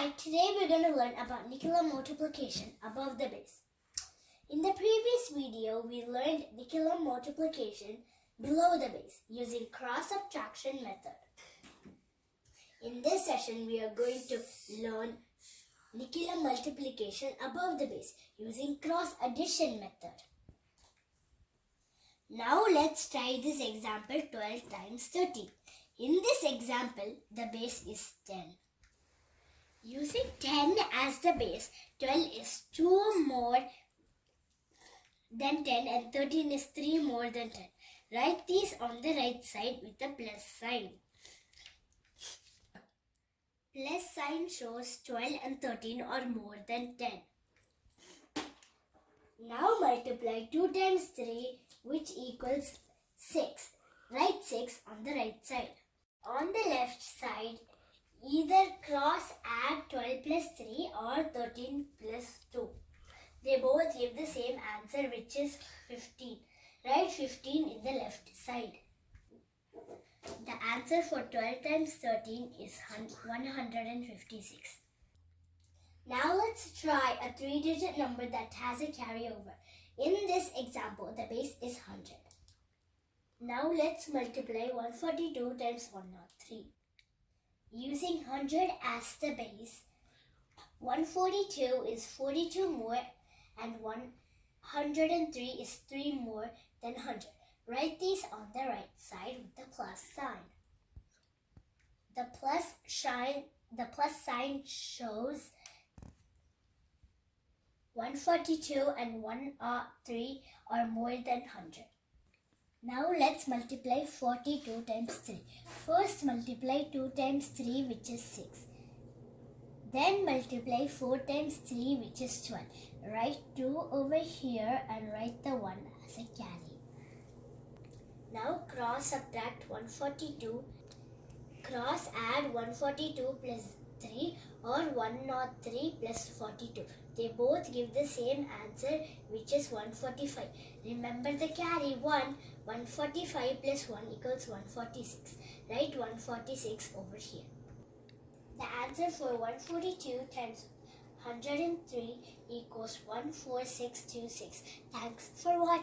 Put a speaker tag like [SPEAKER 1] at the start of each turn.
[SPEAKER 1] Hi, today we're going to learn about Nikhilam multiplication above the base. In the previous video, we learned Nikhilam multiplication below the base using cross subtraction method. In this session, we are going to learn Nikhilam multiplication above the base using cross addition method. Now let's try this example 12 times 13. In this example, the base is 10. Using 10 as the base, 12 is 2 more than 10 and 13 is 3 more than 10. Write these on the right side with a plus sign. Plus sign shows 12 and 13 are more than 10. Now multiply 2 times 3, which equals 6. Write 6 on the right side. On the left side, either cross add 12 plus 3 or 13 plus 2. They both give the same answer, which is 15. Write 15 in the left side. The answer for 12 times 13 is 156. Now let's try a 3-digit number that has a carryover. In this example, the base is 100. Now let's multiply 142 times 103. Using 100 as the base, 142 is 42 more and 103 is 3 more than 100. Write these on the right side with the plus sign. The plus sign shows 142 and 103 are more than 100. Now let's multiply 42 times 3. First multiply 2 times 3, which is 6. Then multiply 4 times 3, which is 12. Write 2 over here and write the 1 as a carry. Now cross subtract 142. Cross add 142 plus 3 or 103 plus 42. They both give the same answer, which is 145. Remember the carry 1. 145 plus 1 equals 146. Write 146 over here. The answer for 142 times 103 equals 14626. Thanks for watching.